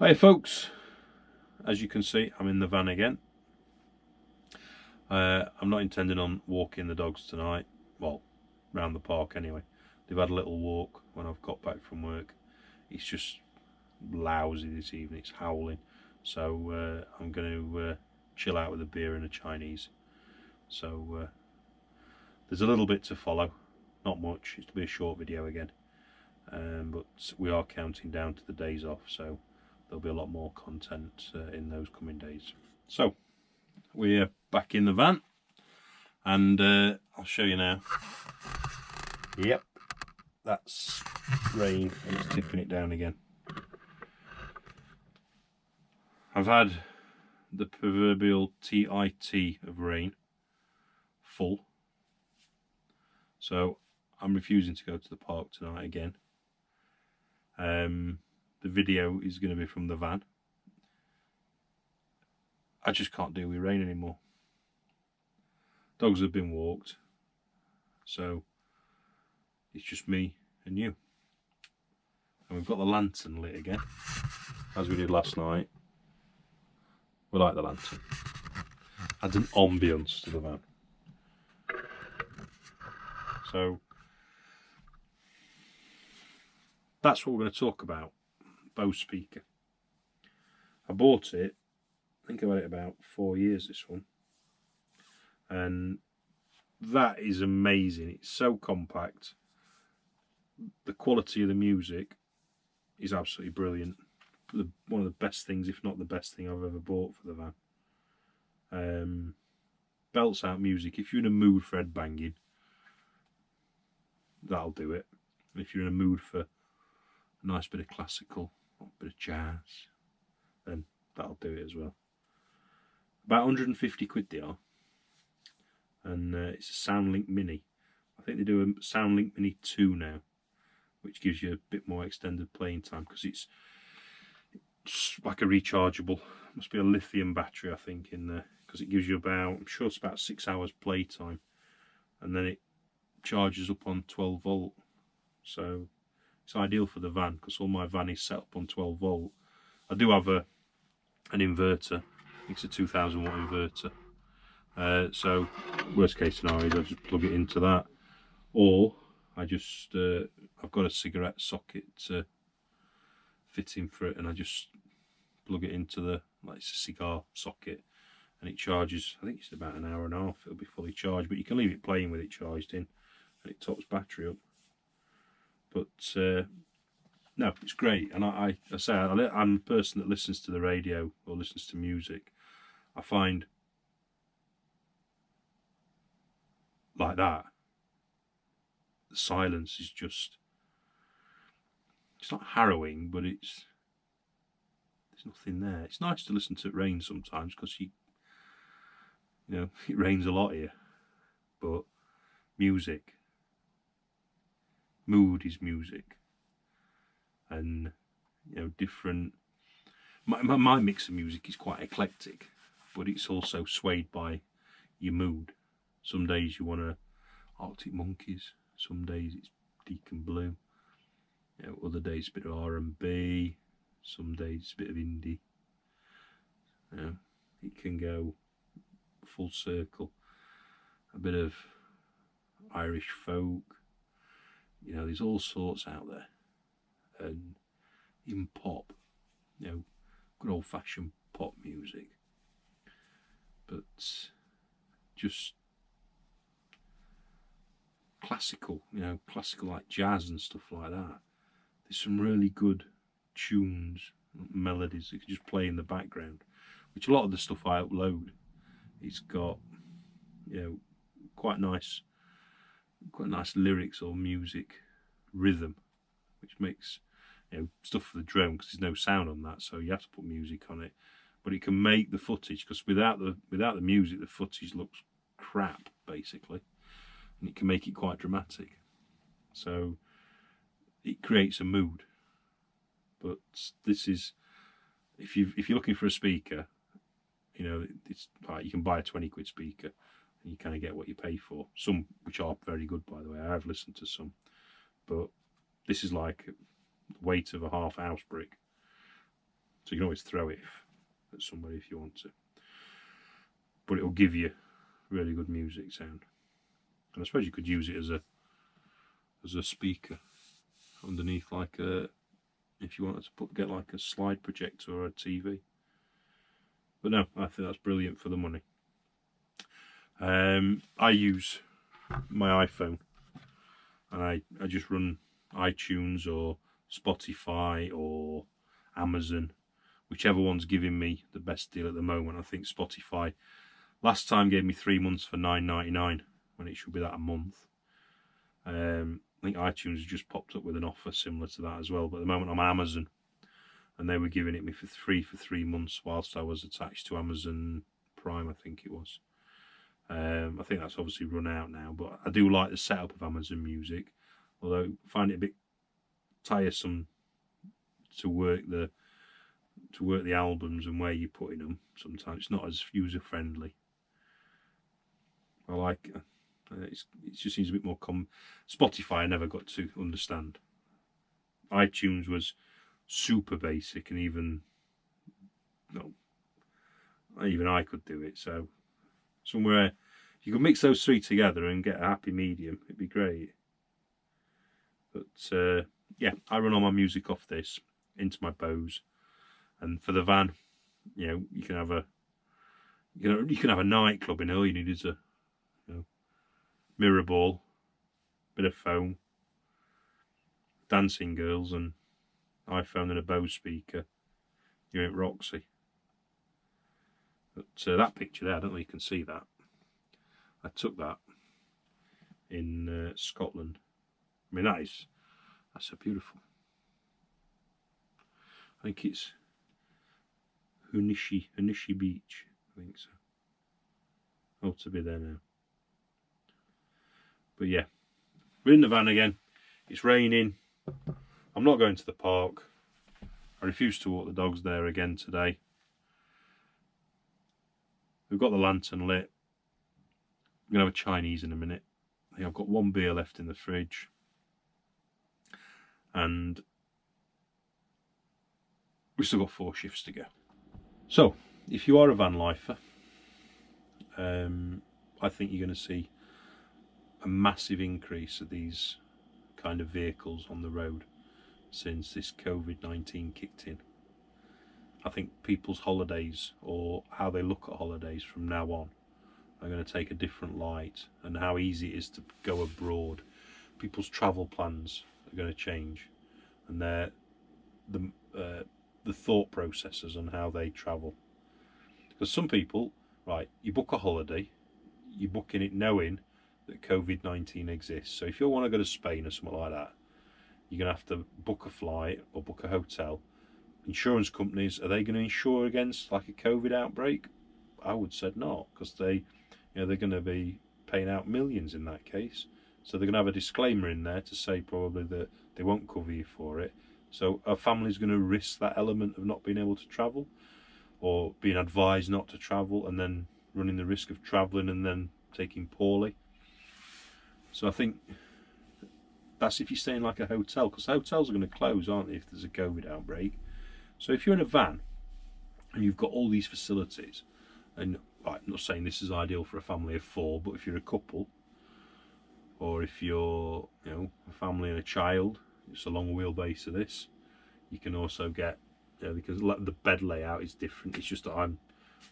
Hi folks, as you can see I'm in the van again. I'm not intending on walking the dogs tonight, well round the park anyway. They've had a little walk when I've got back from work. It's just lousy this evening, it's howling, so I'm going to chill out with a beer and a Chinese. So there's a little bit to follow, not much, it's to be a short video again, but we are counting down to the days off, so there'll be a lot more content in those coming days. So we're back in the van, and I'll show you now. Yep, that's rain and it's tipping it down again. I've had the proverbial TIT of rain full, so I'm refusing to go to the park tonight again. The video is going to be from the van. I just can't deal with rain anymore. Dogs have been walked, so it's just me and you. And we've got the lantern lit again, as we did last night. We like the lantern. Adds an ambience to the van. So that's what we're going to talk about. Bose speaker. I bought it, I think I've had it about 4 years, this one. And that is amazing. It's so compact. The quality of the music is absolutely brilliant. One of the best things, if not the best thing I've ever bought for the van. Belts out music. If you're in a mood for headbanging, that'll do it. If you're in a mood for a nice bit of classical, a bit of jazz, then that'll do it as well. About 150 quid they are. And it's a SoundLink Mini. I think they do a SoundLink Mini 2 now, which gives you a bit more extended playing time, because it's like a rechargeable. Must be a lithium battery, I think, in there, because it gives you about, I'm sure it's about 6 hours play time, and then it charges up on 12 volt. So it's ideal for the van, because all my van is set up on 12 volt. I do have an inverter. I think it's a 2000 watt inverter. So worst case scenario is I just plug it into that, or I just I've got a cigarette socket fitting for it, and I just plug it into the, like, it's a cigar socket, and it charges. I think it's about an hour and a half it'll be fully charged, but you can leave it playing with it charged in, and it tops battery up. But no, it's great. And I say I'm a person that listens to the radio or listens to music. I find like that, the silence is just, it's not harrowing, but there's nothing there. It's nice to listen to it rain sometimes, because you know it rains a lot here, but music, mood is music, and different. My mix of music is quite eclectic, but it's also swayed by your mood. Some days you want Arctic Monkeys, some days it's Deacon Blue, other days a bit of R&B, some days it's a bit of indie. It can go full circle. A bit of Irish folk, there's all sorts out there. And even pop, good old-fashioned pop music, but just classical, classical like jazz and stuff like that. There's some really good tunes, melodies that you can just play in the background, which a lot of the stuff I upload, it's got quite nice lyrics or music rhythm, which makes stuff for the drone, because there's no sound on that, so you have to put music on it. But it can make the footage, because without the music, the footage looks crap basically, and it can make it quite dramatic. So it creates a mood. But this is, if you're looking for a speaker, it's like you can buy a 20 quid speaker and you kind of get what you pay for. Some which are very good, by the way. I have listened to some, but this is like the weight of a half house brick. So you can always throw it at somebody if you want to. But it'll give you really good music sound. And I suppose you could use it as a speaker underneath, like if you wanted to get like a slide projector or a TV. But no, I think that's brilliant for the money. I use my iPhone, and I just run iTunes or Spotify or Amazon, whichever one's giving me the best deal at the moment. I think Spotify last time gave me 3 months for $9.99 when it should be that a month. I think iTunes has just popped up with an offer similar to that as well, but at the moment I'm on Amazon, and they were giving it me for free for 3 months whilst I was attached to Amazon Prime, I think it was. I think that's obviously run out now, but I do like the setup of Amazon Music, although I find it a bit tiresome to work the albums and where you're putting them. Sometimes it's not as user friendly. I like it just seems a bit more Spotify I never got to understand. iTunes was super basic, and even I could do it. So somewhere if you could mix those three together and get a happy medium, it'd be great. But yeah, I run all my music off this into my Bose, and for the van, you can have a nightclub in. All you need is a mirror ball, bit of foam, dancing girls, and iPhone and a Bose speaker. You're at Roxy. But that picture there, I don't know if you can see that. I took that in Scotland. I mean, that's so beautiful. I think it's Hunishi Beach. I think so. Ought to be there now. But yeah, we're in the van again. It's raining. I'm not going to the park. I refuse to walk the dogs there again today. We've got the lantern lit. I'm going to have a Chinese in a minute. I think I've got 1 beer left in the fridge. And we've still got 4 shifts to go. So, if you are a van lifer, I think you're going to see a massive increase of these kind of vehicles on the road since this COVID-19 kicked in. I think people's holidays, or how they look at holidays from now on, are going to take a different light, and how easy it is to go abroad. People's travel plans are going to change, and the thought processes on how they travel. Because some people, right, you book a holiday, you're booking it knowing that COVID-19 exists. So if you want to go to Spain or something like that, you're going to have to book a flight or book a hotel. Insurance companies, are they going to insure against like a COVID outbreak? I would say not, because they're going to be paying out millions in that case. So they're going to have a disclaimer in there to say probably that they won't cover you for it. So a family's going to risk that element of not being able to travel, or being advised not to travel, and then running the risk of travelling and then taking poorly. So I think that's if you're staying like a hotel, because hotels are going to close, aren't they, if there's a COVID outbreak. So if you're in a van and you've got all these facilities, and I'm not saying this is ideal for a family of 4, but if you're a couple, or if you're a family and a child, it's a long wheelbase of this, you can also get, because the bed layout is different. It's just that I'm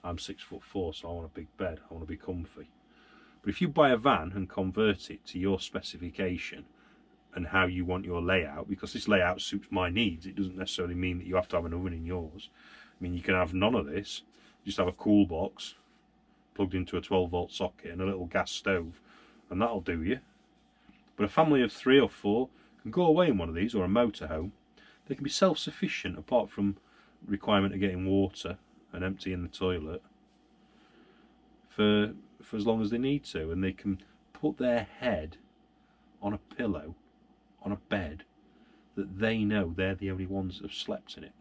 6'4", so I want a big bed, I want to be comfy. But if you buy a van and convert it to your specification and how you want your layout, because this layout suits my needs, it doesn't necessarily mean that you have to have an oven in yours. I mean, you can have none of this, just have a cool box plugged into a 12-volt socket and a little gas stove, and that'll do you. But a family of 3 or 4 can go away in one of these, or a motorhome. They can be self-sufficient, apart from the requirement of getting water and emptying the toilet, for as long as they need to, and they can put their head on a pillow, on a bed, that they know they're the only ones that have slept in it.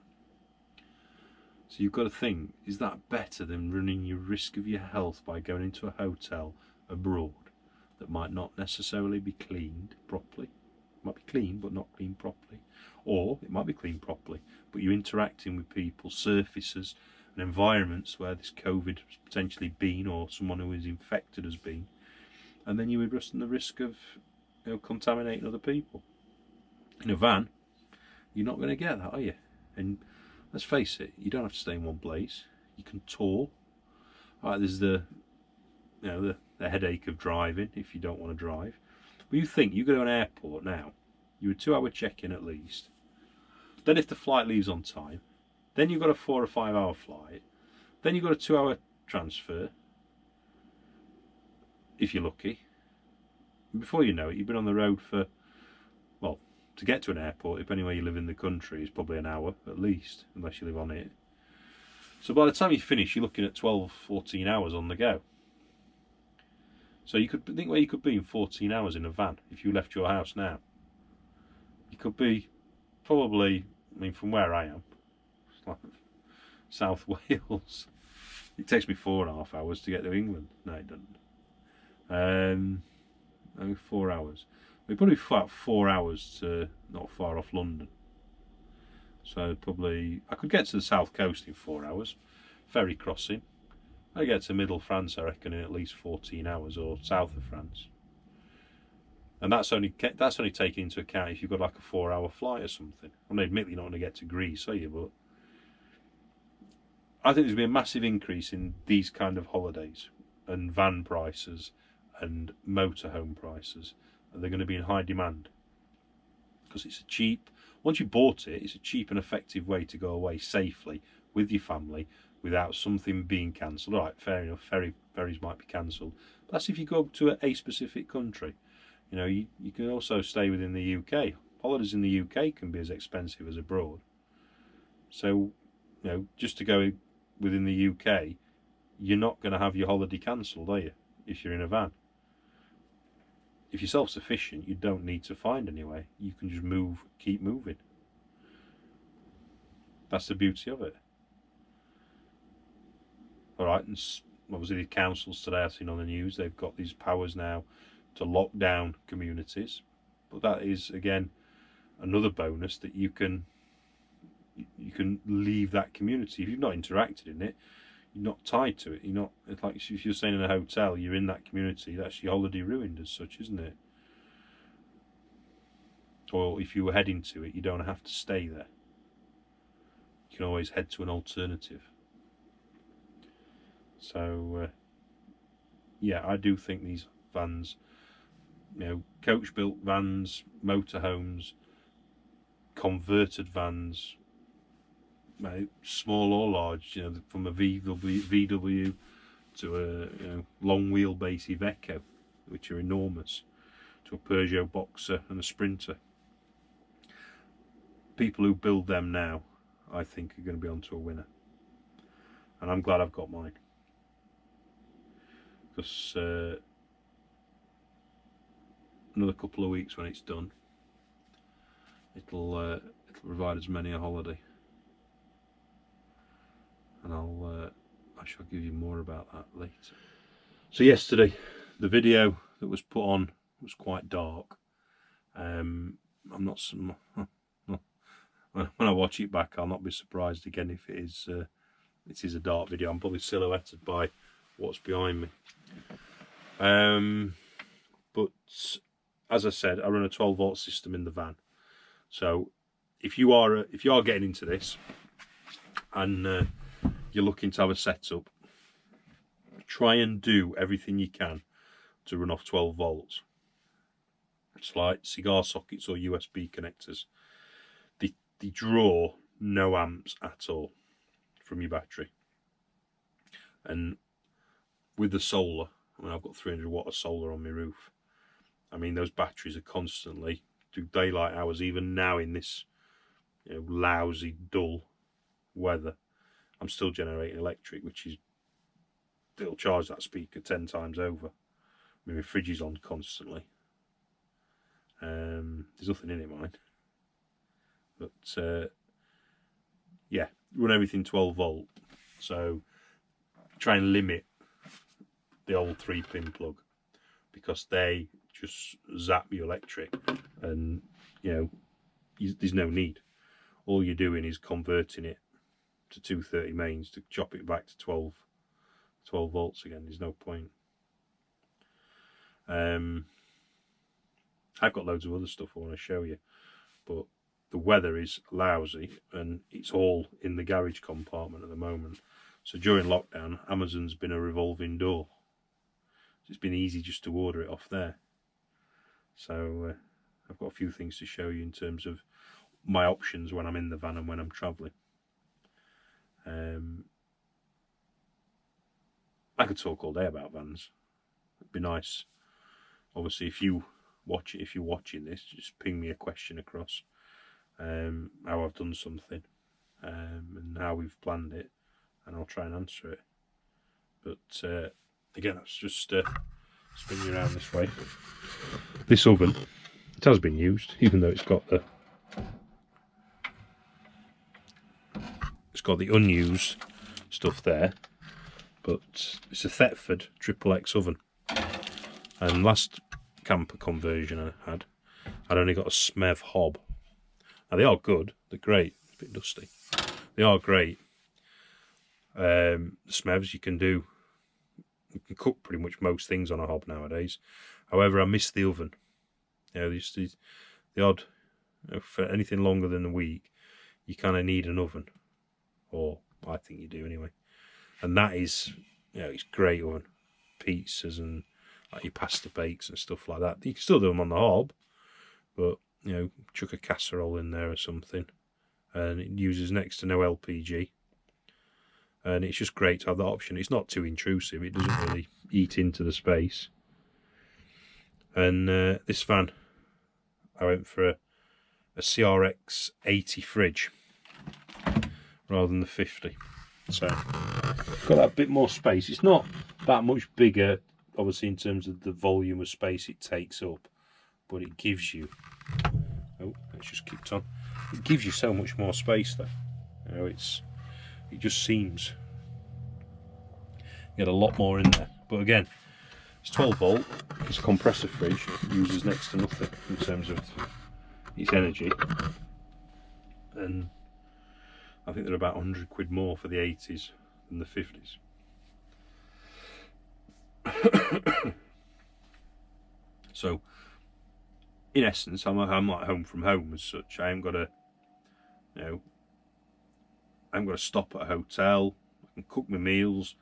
So you've got to think, is that better than running your risk of your health by going into a hotel abroad that might not necessarily be cleaned properly? It might be clean, but not clean properly. Or it might be clean properly, but you're interacting with people, surfaces, and environments where this COVID has potentially been, or someone who is infected has been, and then you would run the risk of, you know, contaminating other people. In a van, you're not going to get that, are you? And let's face it, you don't have to stay in one place. You can tour. Right, there's the, you know, the headache of driving if you don't want to drive. But you think you go to an airport now, you're a 2-hour check-in at least. Then if the flight leaves on time, then you've got a 4 or 5 hour flight. Then you've got a 2-hour transfer, if you're lucky. And before you know it, you've been on the road for, well, to get to an airport, depending where you live in the country, is probably an hour at least, unless you live on it. So by the time you finish, you're looking at 12, 14 hours on the go. So you could think where you could be in 14 hours in a van if you left your house now. You could be probably, I mean, from where I am, it's like South Wales. It takes me 4.5 hours to get to England. No, it doesn't. Only 4 hours. We'd probably about 4 hours to not far off London. So probably I could get to the south coast in 4 hours, ferry crossing. I get to middle France, I reckon, in at least 14 hours, or south of France. And that's only taken into account if you've got like a 4-hour flight or something. I mean, admittedly, you're not going to get to Greece, are you? But I think there's been a massive increase in these kind of holidays and van prices and motorhome prices. And they're going to be in high demand because it's a cheap. Once you bought it, it's a cheap and effective way to go away safely with your family without something being cancelled. All right, fair enough. Ferries might be cancelled. That's if you go to a specific country. You know, you can also stay within the UK. Holidays in the UK can be as expensive as abroad. So, you know, just to go within the UK, you're not going to have your holiday cancelled, are you? If you're in a van. If you're self-sufficient, you don't need to find anywhere. You can just move, keep moving. That's the beauty of it. All right, and obviously the councils today, I've seen on the news, they've got these powers now to lock down communities. But that is, again, another bonus that you can leave that community. If you've not interacted in it, you're not tied to it. You're not, it's like if you're staying in a hotel, you're in that community, that's your holiday ruined as such, isn't it? Or if you were heading to it, you don't have to stay there. You can always head to an alternative. So yeah, I do think these vans, you know, coach built vans, motorhomes, converted vans, small or large, you know, from a VW to a, you know, long wheelbase Iveco, which are enormous, to a Peugeot Boxer and a Sprinter. People who build them now, I think, are going to be onto a winner, and I'm glad I've got mine, because another couple of weeks when it's done, it'll provide us many a holiday. And I shall give you more about that later. So yesterday, the video that was put on was quite dark. I'm not some. When I watch it back, I'll not be surprised again if it is a dark video. I'm probably silhouetted by what's behind me. But as I said, I run a 12-volt system in the van. So if you are getting into this and you're looking to have a setup, try and do everything you can to run off 12 volts. It's like cigar sockets or USB connectors. They draw no amps at all from your battery. And with the solar, I mean, I've got 300 watt of solar on my roof. I mean, those batteries are constantly, through daylight hours, even now in this, you know, lousy, dull weather, I'm still generating electric, which is, it'll charge that speaker 10 times over. I mean, my fridge is on constantly. There's nothing in it, mind. But yeah, run everything 12 volt. So try and limit the old 3-pin plug, because they just zap your electric and you know, there's no need. All you're doing is converting it to 230 mains to chop it back to 12 volts again. There's no point. I've got loads of other stuff I want to show you, but the weather is lousy and it's all in the garage compartment at the moment. So during lockdown, Amazon's been a revolving door. It's been easy just to order it off there. So I've got a few things to show you in terms of my options when I'm in the van and when I'm travelling. I could talk all day about vans. It'd be nice. Obviously, if you're watching this, just ping me a question across. How I've done something, and how we've planned it, and I'll try and answer it. But again, let's just spin you around this way. This oven, it has been used, even though it's got the unused stuff there. But it's a Thetford XXX oven, and last camper conversion I had, I'd only got a Smev hob. Now they are good, they're great. It's a bit dusty. They are great. Smevs, you can cook pretty much most things on a hob nowadays. However, I miss the oven. You know, the odd, for anything longer than a week, you kind of need an oven, or I think you do anyway. And that is, you know, it's great oven. Pizzas and like your pasta bakes and stuff like that. You can still do them on the hob, but you know, chuck a casserole in there or something, and it uses next to no LPG, and it's just great to have that option. It's not too intrusive, it doesn't really eat into the space. And this van, I went for a CRX 80 fridge rather than the 50, so got that bit more space. It's not that much bigger, obviously, in terms of the volume of space it takes up, but it gives you, oh, it's just kicked on. It gives you so much more space though. You know, it just seems you get a lot more in there. But again, it's 12 volt. It's a compressor fridge. It uses next to nothing in terms of its energy, and I think they're about 100 quid more for the 80s than the 50s. So in essence, I'm like home from home as such. I haven't got to, you know, I haven't got to stop at a hotel. I can cook my meals.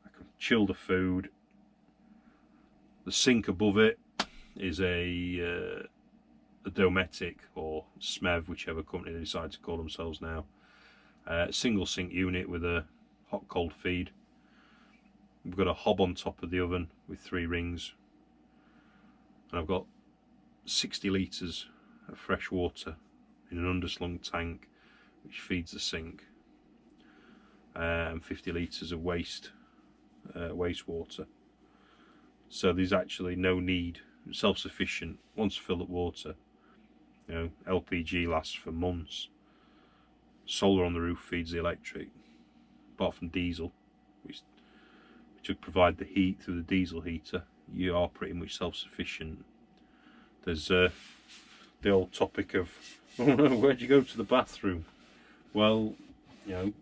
I can chill the food. The sink above it is a Dometic or Smev, whichever company they decide to call themselves now. Single sink unit with a hot cold feed. We've got a hob on top of the oven with 3 rings, and I've got 60 litres of fresh water in an underslung tank which feeds the sink, and 50 litres of wastewater. So there's actually no need, self-sufficient. Once filled up water, you know, LPG lasts for months. Solar on the roof feeds the electric, apart from diesel, which would provide the heat through the diesel heater. You are pretty much self-sufficient. There's the old topic of, oh no, where'd you go to the bathroom? Well, you know,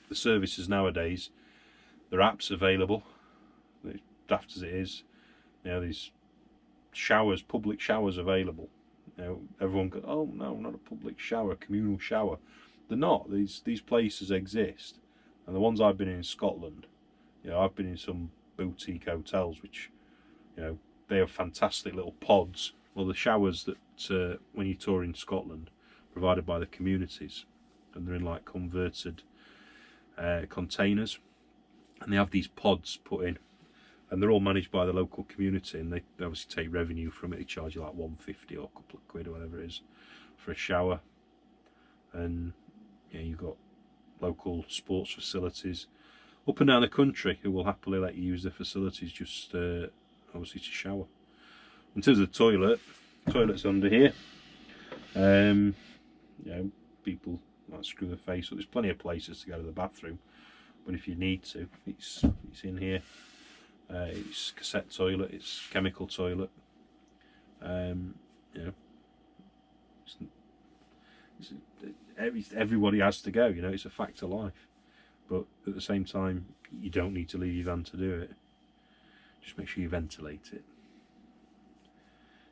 the services nowadays, there are apps available, daft as it is. You know, there's showers, public showers available. You know, everyone goes, oh no, not a public shower, communal shower. They're not. These places exist, and the ones I've been in Scotland, you know, I've been in some boutique hotels which, you know, they have fantastic little pods. Well, the showers that when you tour in Scotland, provided by the communities, and they're in like converted containers, and they have these pods put in, and they're all managed by the local community, and they obviously take revenue from it. They charge you like £150 or a couple of quid or whatever it is for a shower. And yeah, you've got local sports facilities up and down the country who will happily let you use their facilities just obviously to shower. In terms of the toilet's under here. You know, people like screw their face up. There's plenty of places to go to the bathroom, but if you need to, it's in here. It's cassette toilet, it's chemical toilet. You know, Everybody has to go, you know, it's a fact of life. But at the same time, you don't need to leave your van to do it. Just make sure you ventilate it.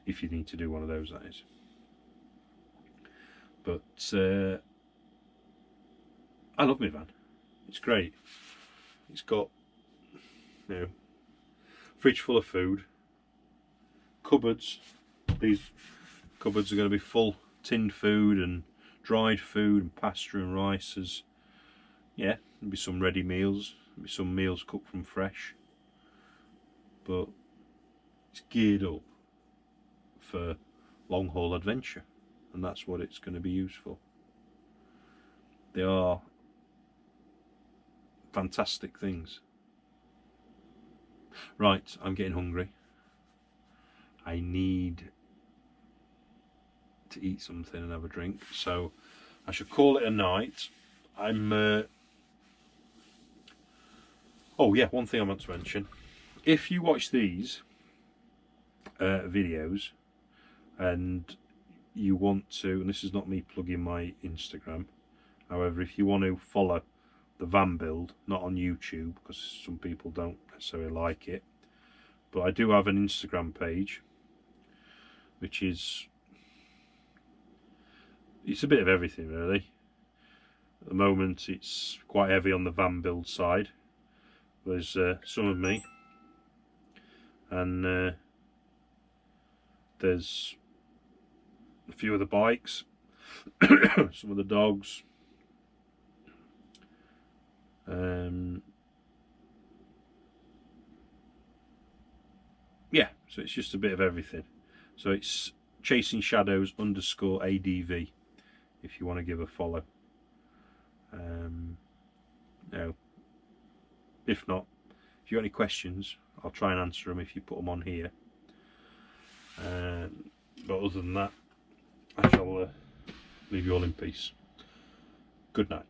If you need to do one of those, that is. But I love my van. It's great. It's got, you know, fridge full of food, cupboards. These cupboards are going to be full tinned food and dried food and pasta and rice. Yeah, there'll be some ready meals, there'll be some meals cooked from fresh, but it's geared up for long haul adventure, and that's what it's going to be used for. They are fantastic things. Right, I'm getting hungry. I need to eat something and have a drink, so I should call it a night. Oh yeah, one thing I want to mention. If you watch these videos and you want to, and this is not me plugging my Instagram, however, if you want to follow the van build, not on YouTube because some people don't necessarily like it, but I do have an Instagram page, which is, it's a bit of everything really. At the moment it's quite heavy on the van build side. There's some of me, and there's a few of the bikes, some of the dogs, yeah, so it's just a bit of everything. So it's Chasing Shadows _ADV if you want to give a follow. No, if not, if you've got any questions, I'll try and answer them if you put them on here. But other than that, I shall leave you all in peace. Good night.